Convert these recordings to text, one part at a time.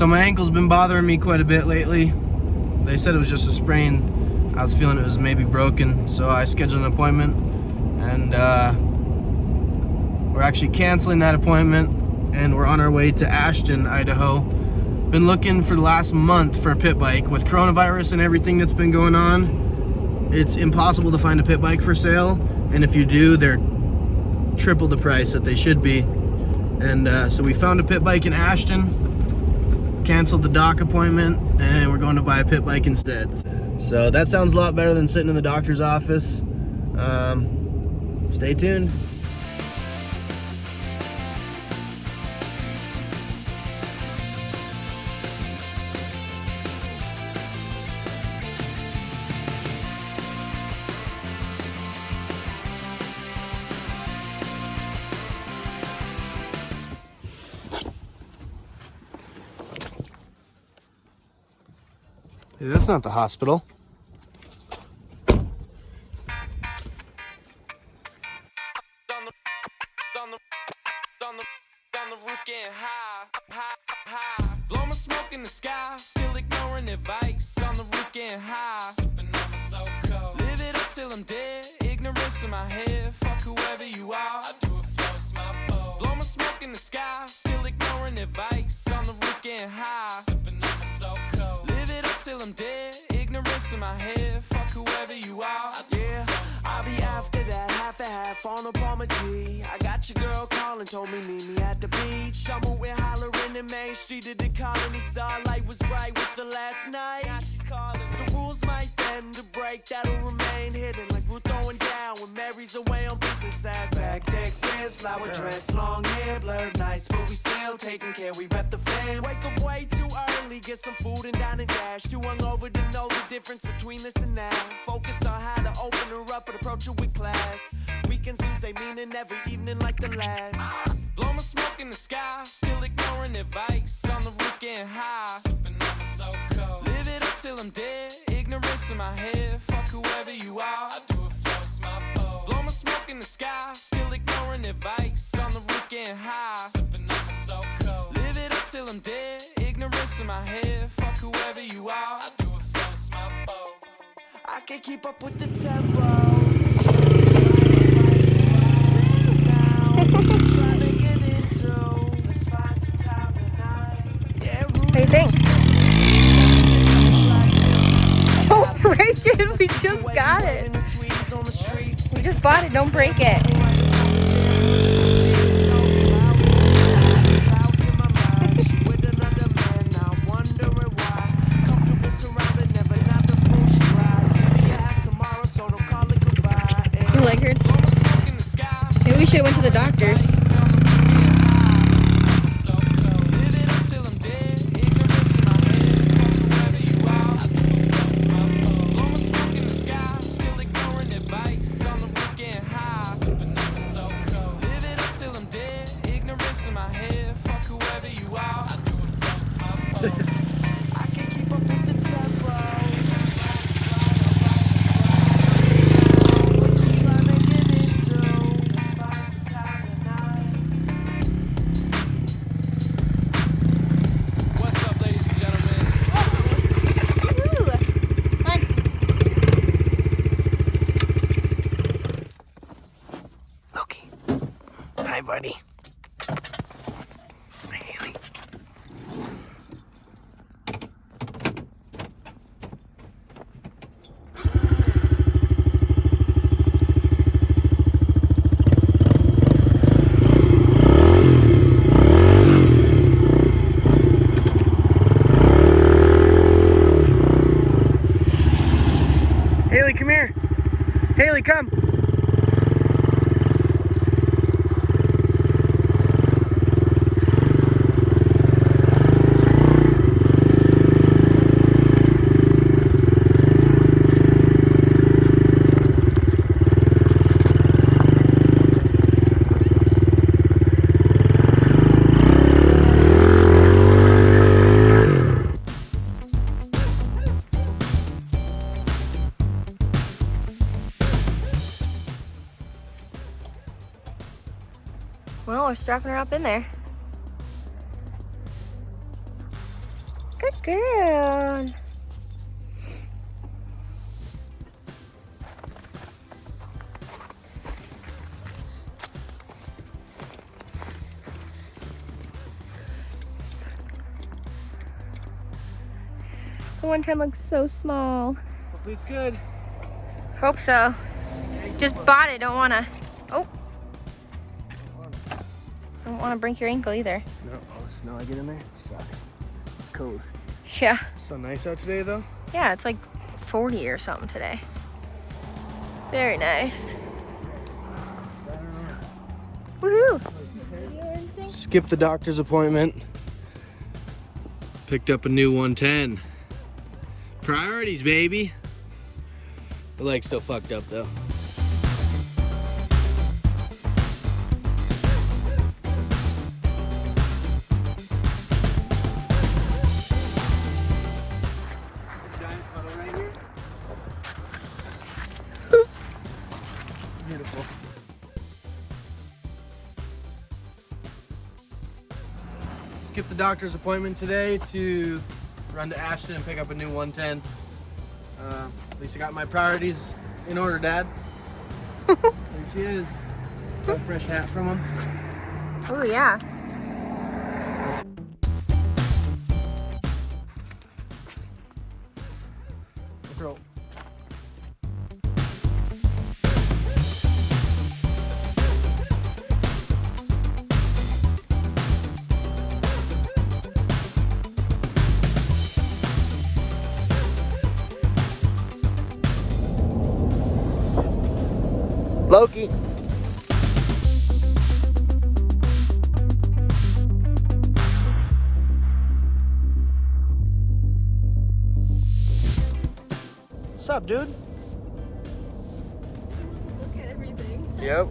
So my ankle's been bothering me quite a bit lately. They said it was just a sprain. I was feeling it was maybe broken, so I scheduled an appointment, and we're actually canceling that appointment, and we're on our way to Ashton, Idaho. Been looking for the last month for a pit bike. With coronavirus and everything that's been going on, it's impossible to find a pit bike for sale, and if you do, they're triple the price that they should be. And so we found a pit bike in Ashton, canceled the doc appointment, and we're going to buy a pit bike instead. So that sounds a lot better than sitting in the doctor's office. Stay tuned. Hey, that's not the hospital. Down the roof getting high. Blow my smoke in the sky, still ignoring advice. On the roof getting high, sipping on my so cold. Live it up till I'm dead, ignorance in my head. Fuck whoever you are, I do it for it's my fault. Blow my smoke in the sky, still ignoring advice. On the roof getting high, sipping on my so cold. Live it up till I'm dead, ignorance in my head. Fuck whoever you are, yeah. I'll be after that, half a half on a Palmer G. I got your girl calling, told me meet me at the beach. I'm moving, hollering in Main Street to the colony. Starlight was bright with the last night. Now she's calling. The rules might bend to break, that'll remain hidden. Like we're throwing down when Mary's away on business. That's Texas, flower dress, long hair, blurred nights, but we still taking care. We rep the fam. Wake up way too early, get some food and dine and dash. Too hungover to know the difference between this and that. Focus on how to open her up and approach her with class. Weekends lose they meaning every evening like the last. Blow my smoke in the sky, still ignoring advice. On the roof getting high, sipping on my so cold. Live it up till I'm dead, ignorance in my head. Fuck whoever you are, I do it for it's my fault. Blow my smoke in the sky, still ignoring advice. On the roof getting high, sipping on my so cold. Live it up till I'm dead, ignorance in my head. Fuck whoever you are, I do it for it's my fault. I can't keep up with the tempo. What do you think? Don't break it, we just got it. We just bought it, don't break it. You like her? Maybe we should have went to the doctor's. Hi, buddy. Haley. Haley, come here. Haley, come. Well, we're strapping her up in there. Good. The 110 looks so small. Hopefully it's good. Hope so. Just bought it, don't wanna. Oh. Don't wanna break your ankle either. No, oh, snow I get in there? Sucks. It's cold. Yeah. So nice out today though. Yeah, it's like 40 or something today. Very nice. Woohoo! Skipped the doctor's appointment. Picked up a new 110. Priorities, baby. The leg's still fucked up though. Giant puddle right here. Oops. Beautiful. Skipped the doctor's appointment today to run to Ashton and pick up a new 110. At least I got my priorities in order, Dad. There she is. Got a fresh hat from him. Oh yeah. Let's roll. Loki. What's up, dude? Look at everything. Yep.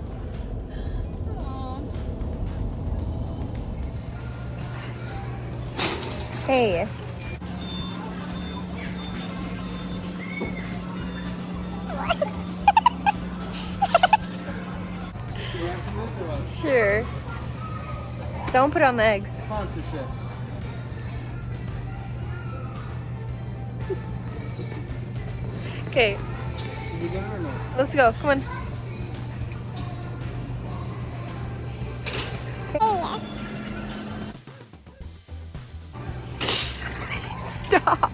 Hey. You want some of this or what? Sure. Don't put on the eggs. Sponsorship. Okay, You got it or no? let's go. Come on. Stop.